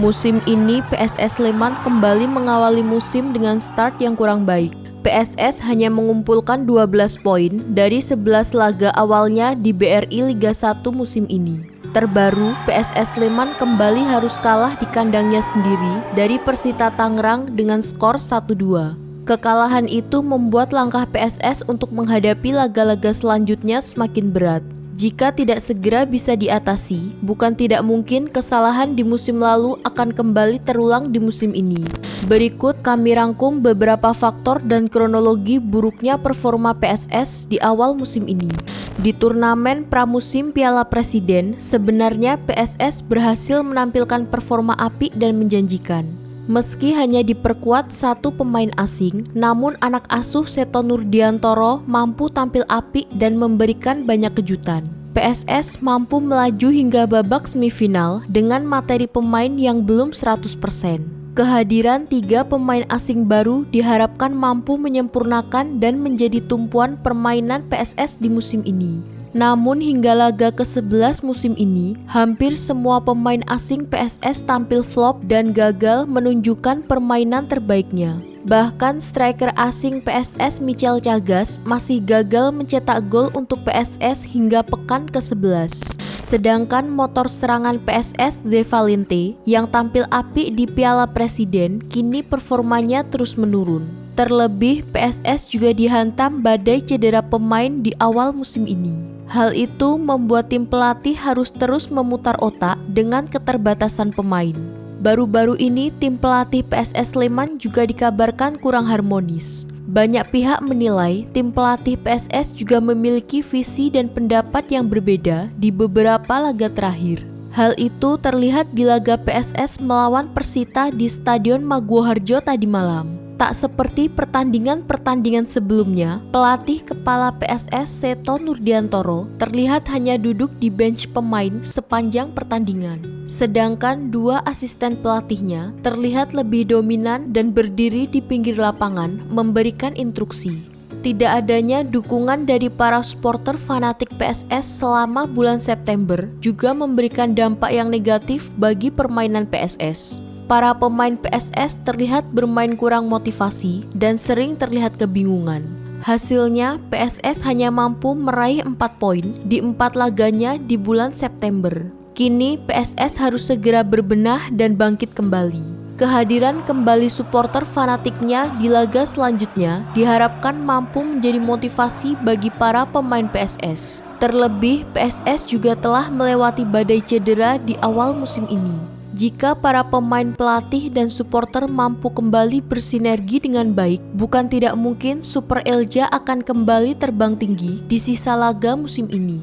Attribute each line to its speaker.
Speaker 1: Musim ini PSS Sleman kembali mengawali musim dengan start yang kurang baik. PSS hanya mengumpulkan 12 poin dari 11 laga awalnya di BRI Liga 1 musim ini. Terbaru, PSS Sleman kembali harus kalah di kandangnya sendiri dari Persita Tangerang dengan skor 1-2. Kekalahan itu membuat langkah PSS untuk menghadapi laga-laga selanjutnya semakin berat. Jika tidak segera bisa diatasi, bukan tidak mungkin kesalahan di musim lalu akan kembali terulang di musim ini. Berikut kami rangkum beberapa faktor dan kronologi buruknya performa PSS di awal musim ini. Di turnamen pramusim Piala Presiden, sebenarnya PSS berhasil menampilkan performa apik dan menjanjikan. Meski hanya diperkuat satu pemain asing, namun anak asuh Seto Nurdiantoro mampu tampil apik dan memberikan banyak kejutan. PSS mampu melaju hingga babak semifinal dengan materi pemain yang belum 100%. Kehadiran 3 pemain asing baru diharapkan mampu menyempurnakan dan menjadi tumpuan permainan PSS di musim ini. Namun hingga laga ke-11 musim ini, hampir semua pemain asing PSS tampil flop dan gagal menunjukkan permainan terbaiknya. Bahkan striker asing PSS Michel Chagas masih gagal mencetak gol untuk PSS hingga pekan ke-11. Sedangkan motor serangan PSS Zevalente yang tampil apik di Piala Presiden kini performanya terus menurun. Terlebih PSS juga dihantam badai cedera pemain di awal musim ini. Hal itu membuat tim pelatih harus terus memutar otak dengan keterbatasan pemain. Baru-baru ini tim pelatih PSS Sleman juga dikabarkan kurang harmonis. Banyak pihak menilai tim pelatih PSS juga memiliki visi dan pendapat yang berbeda di beberapa laga terakhir. Hal itu terlihat di laga PSS melawan Persita di Stadion Maguwoharjo tadi malam. Tak seperti pertandingan-pertandingan sebelumnya, pelatih kepala PSS Seto Nurdiantoro terlihat hanya duduk di bench pemain sepanjang pertandingan. Sedangkan 2 asisten pelatihnya terlihat lebih dominan dan berdiri di pinggir lapangan memberikan instruksi. Tidak adanya dukungan dari para supporter fanatik PSS selama bulan September juga memberikan dampak yang negatif bagi permainan PSS. Para pemain PSS terlihat bermain kurang motivasi dan sering terlihat kebingungan. Hasilnya, PSS hanya mampu meraih 4 poin di 4 laganya di bulan September. Kini, PSS harus segera berbenah dan bangkit kembali. Kehadiran kembali supporter fanatiknya di laga selanjutnya diharapkan mampu menjadi motivasi bagi para pemain PSS. Terlebih, PSS juga telah melewati badai cedera di awal musim ini. Jika para pemain, pelatih, dan supporter mampu kembali bersinergi dengan baik, bukan tidak mungkin Super Elja akan kembali terbang tinggi di sisa laga musim ini.